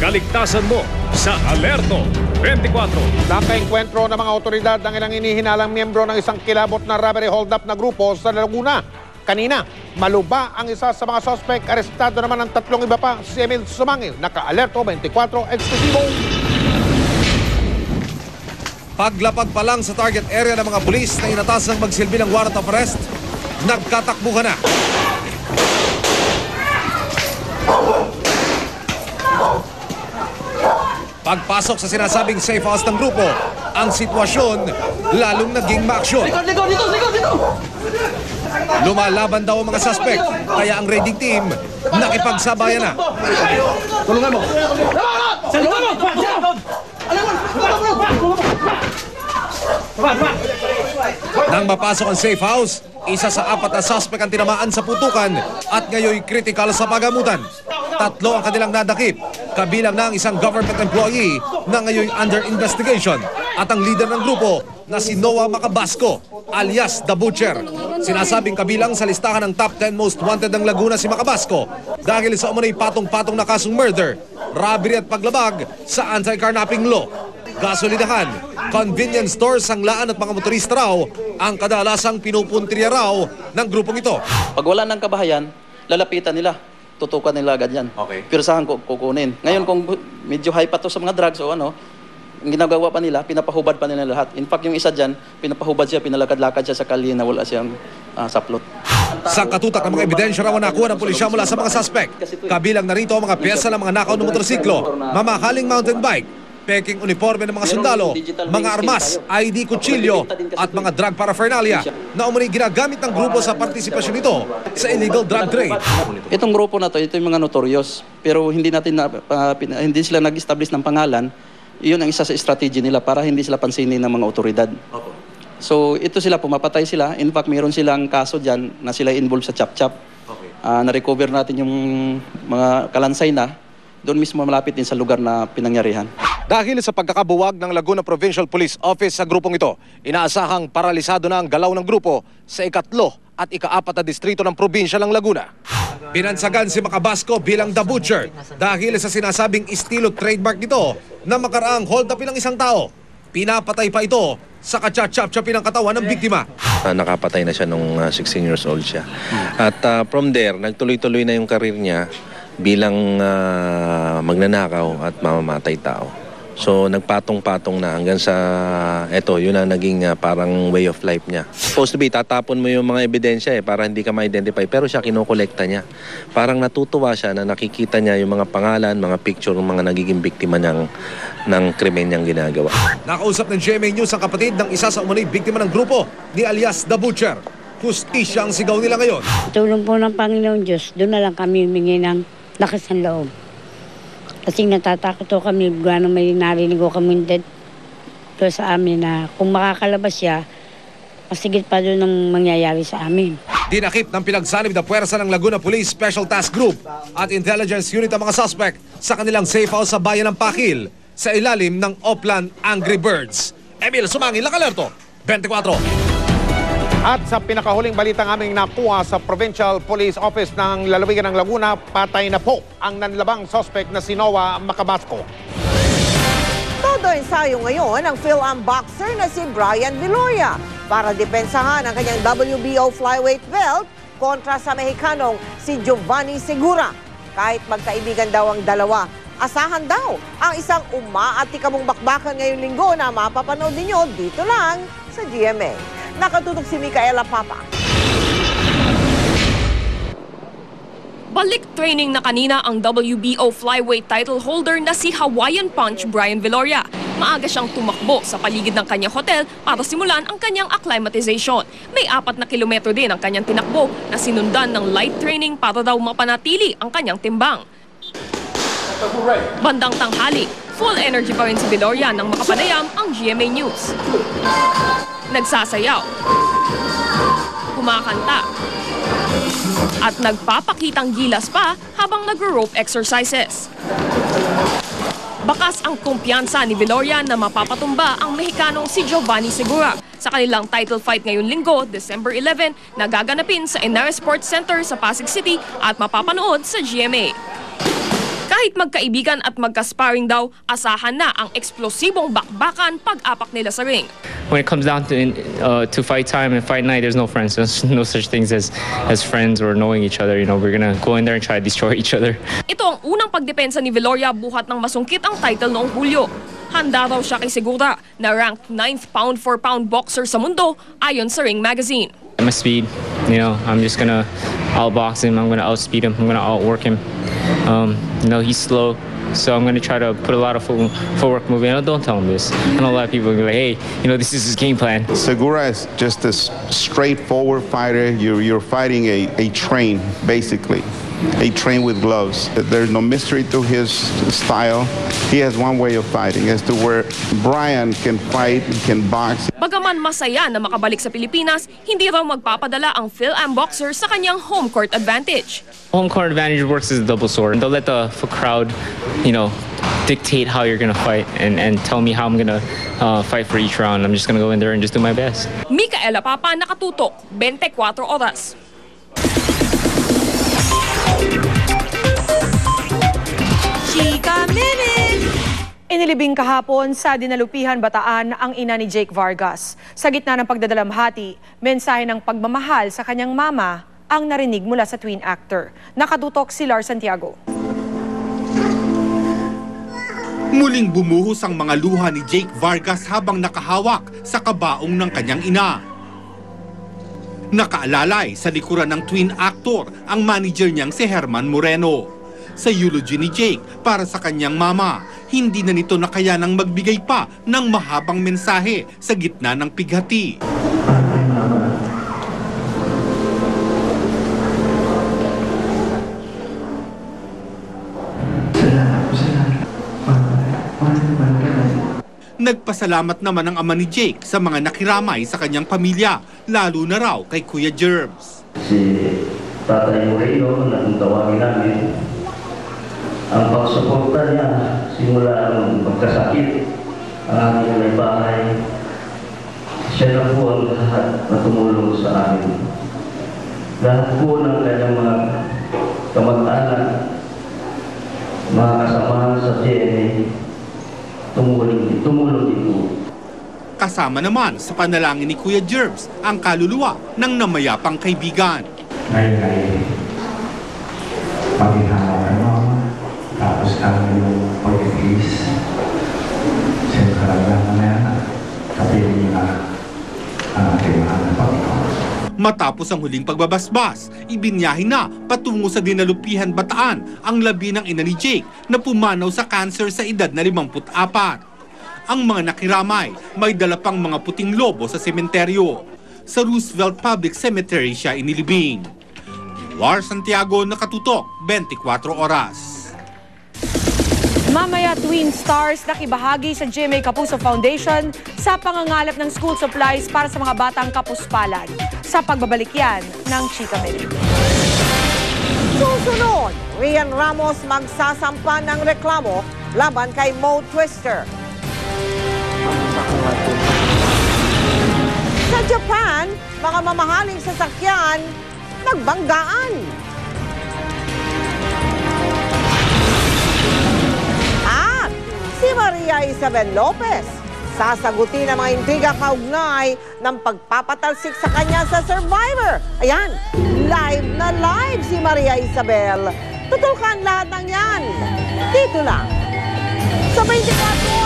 kaligtasan mo sa Alerto 24. Nakaengkwentro ng mga otoridad ng ilang inihinalang miyembro ng isang kilabot na robbery hold-up na grupo sa Laguna. Kanina, maluba ang isa sa mga suspect. Arestado naman ang tatlong iba pa. Si Emil Sumangil, naka-Alerto 24 eksklusibo. Paglapag pa lang sa target area ng mga pulis na inatas ng magsilbi ng warrant of arrest, nagkatakbuhan na. Pagpasok sa sinasabing safe house ng grupo, ang sitwasyon lalong naging maaksyon. Dito! Lumalaban daw ang mga suspect, kaya ang raiding team nakipagsabayan na. Tulungan mo! Nang mapasok ang safe house, isa sa apat na suspect ang tinamaan sa putukan at ngayon critical sa pagamutan. Tatlo ang kanilang nadakip, kabilang na ang isang government employee na ngayon under investigation at ang leader ng grupo na si Noah Macabasco alias The Butcher. Sinasabing kabilang sa listahan ng top 10 most wanted ng Laguna si Macabasco dahil sa umunay patong-patong na kasong murder, robbery at paglabag sa anti-carnapping law. Gasolinahan, convenience stores, sanglaan at mga motorista raw ang kadalasang pinupuntirya raw ng grupong ito. Pag wala ng kabahayan, lalapitan nila. Tutukan nila agad yan. Okay. Pero saan kukunin? Ngayon kung medyo high pa to sa mga drugs o ano, ang ginagawa pa nila, pinapahubad pa nila lahat. In fact, yung isa dyan, pinapahubad siya, pinalakad-lakad siya sa kalye na wala siyang saplot. Sa katutak ng mga ebidensya raw nakuha ng pulisya mula sa mga suspect, kabilang narito ang mga pyesa ng mga nakaw ng motorsiklo, mamahaling mountain bike, peking uniforme ng mga sundalo, mga armas, ID, kutsilyo at mga drug paraphernalia na umano'y ginagamit ng grupo sa partisipasyon nito sa illegal drug trade. Itong grupo na to, ito yung mga notorious, pero hindi hindi sila nag-establish ng pangalan. Iyon ang isa sa strategy nila para hindi sila pansinin ng mga otoridad. So ito sila, pumapatay sila. In fact, mayroon silang kaso dyan na sila involved sa chop-chop. Na-recover natin yung mga kalansay na doon mismo malapit din sa lugar na pinangyarihan. Dahil sa pagkakabuwag ng Laguna Provincial Police Office sa grupong ito, inaasahang paralisado na ang galaw ng grupo sa ikatlo at ikaapat na distrito ng probinsya ng Laguna. Pinansagan si Macabasco bilang The Butcher dahil sa sinasabing estilo trademark nito na makaraang hold up ng isang tao. Pinapatay pa ito sa kachap-chap-chapin ng katawan ng biktima. Nakapatay na siya nung 16 years old siya. At from there, nagtuloy-tuloy na yung karir niya bilang magnanakaw at mamamatay tao. So nagpatong-patong na hanggang sa yun ang naging parang way of life niya. Supposed to be, tatapon mo yung mga ebidensya para hindi ka ma-identify, pero siya kinokolekta niya. Parang natutuwa siya na nakikita niya yung mga pangalan, mga picture ng mga nagiging biktima ng krimen niyang ginagawa. Nakausap ng GMA News ang kapatid ng isa sa umunay biktima ng grupo ni alias The Butcher. Hustisya ang sigaw nila ngayon. Tulong po ng Panginoon Diyos, doon na lang kami humingi ng lakas ng loob. Kasi natatakot ko kami, gano'n may narinig ko kami doon sa amin na kung makakalabas siya, masigit pa doon ang mangyayari sa amin. Dinakip ng pinagsanib na puwersa ng Laguna Police Special Task Group at Intelligence Unit ang mga suspect sa kanilang safe house sa bayan ng Pakil sa ilalim ng Oplan Angry Birds. Emil Sumangil, naka-Alerto 24. At sa pinakahuling balitang aming nakuha sa Provincial Police Office ng lalawigan ng Laguna, patay na po ang nanlabang suspect na si Noah Macabasco. Todo ensayo ngayon ang Phil-Am boxer na si Brian Viloria para depensahan ang kanyang WBO flyweight belt kontra sa Mexicanong si Giovanni Segura. Kahit magkaibigan daw ang dalawa, asahan daw ang isang umaatikabong bakbakan ngayong linggo na mapapanood ninyo dito lang sa GMA. Nakatutok si Micaela Papa. Balik training na kanina ang WBO flyweight title holder na si Hawaiian Punch Brian Viloria. Maaga siyang tumakbo sa paligid ng kanyang hotel para simulan ang kanyang acclimatization. May 4 na kilometro din ang kanyang tinakbo na sinundan ng light training para daw mapanatili ang kanyang timbang. Bandang tanghali, full energy pa rin si Viloria nang makapanayam ang GMA News. Nagsasayaw, kumakanta, at nagpapakitang gilas pa habang nagro-rope exercises. Bakas ang kumpiyansa ni Viloria na mapapatumba ang Mexicanong si Giovanni Segura sa kanilang title fight ngayong linggo, December 11, na gaganapin sa Inares Sports Center sa Pasig City at mapapanood sa GMA. Kahit magkaibigan at magka-sparring daw, asahan na ang eksplosibong bakbakan pag-apak nila sa ring. When it comes down to fight time and fight night, there's no friends. There's no such things as friends or knowing each other. You know, we're gonna go in there and try to destroy each other. Ito ang unang pagdepensa ni Viloria buhat ng masungkit ang title noong Hulyo. Handa raw siya kay Segura na ranked 9th pound-for-pound boxer sa mundo ayon sa Ring Magazine. My speed, you know, I'm just gonna outbox him. I'm gonna outspeed him. I'm gonna outwork him. You know, he's slow. So I'm going to try to put a lot of footwork moving. Don't tell him this. I know a lot of people will be like, hey, you know, this is his game plan. Segura is just a straightforward fighter. You're fighting a train, basically. A train with gloves. There's no mystery to his style. He has one way of fighting as to where Brian can fight, can box. Bagaman masaya na makabalik sa Pilipinas, hindi raw magpapadala ang Phil-Am boxer sa kanyang home court advantage. Home court advantage works as a double sword. Don't let the crowd, you know, dictate how you're going to fight and tell me how I'm going to fight for each round. I'm just going to go in there and just do my best. Micaela Papa, nakatutok, 24 oras. Chika Minute! Inilibing kahapon sa Dinalupihan, Bataan ang ina ni Jake Vargas. Sa gitna ng pagdadalamhati, mensahe ng pagmamahal sa kanyang mama ang narinig mula sa twin actor. Nakatutok si Lar Santiago. Muling bumuhos ang mga luha ni Jake Vargas habang nakahawak sa kabaong ng kanyang ina. Nakaalalay sa likuran ng twin actor ang manager niyang si Herman Moreno. Sa eulogy ni Jake para sa kanyang mama, hindi na nito nakayanang magbigay pa ng mahabang mensahe sa gitna ng pighati. Nagpasalamat naman ang ama ni Jake sa mga nakiramay sa kanyang pamilya, lalo na raw kay Kuya Jerbs. Si Tatay Moreno na kung tawagin namin, ang pagsuporta niya simula nung magkasakit ang aming may bahay. Siya na po ang lahat na tumulong sa amin. Lahat po ng kanyang mga kamag-anak, mga kasamahan sa CNA, tumulong din po. Kasama naman sa panalangin ni Kuya Jerbs ang kaluluwa ng namayapang kaibigan. Ngayon ay paghihanap mo, tapos kami yung pag-ibigis sa karagdagan na yan, kapiling na ang ating mahal na Panginoon. Matapos ang huling pagbabasbas, ibinyahe na patungo sa Dinalupihan, Bataan ang labi ng ina ni Jake na pumanaw sa cancer sa edad na 54. Ang mga nakiramay, may dala pang mga puting lobo sa sementeryo. Sa Roosevelt Public Cemetery siya inilibing. Lar Santiago, nakatutok, 24 oras. Mamaya, Twin Stars nakibahagi sa GMA Kapuso Foundation sa pangangalap ng school supplies para sa mga batang kapuspalad. Sa pagbabalik yan ng Chika Minute. Susunod, Rian Ramos magsasampa ng reklamo laban kay Mo Twister. Sa Japan, mga mamahaling sasakyan nagbanggaan. At si Maria Isabel Lopez sasagutin ang mga intriga kaugnay ng pagpapatalsik sa kanya sa Survivor. Ayan, live na live si Maria Isabel. Tutukan lahat ng yan. Dito lang sa 24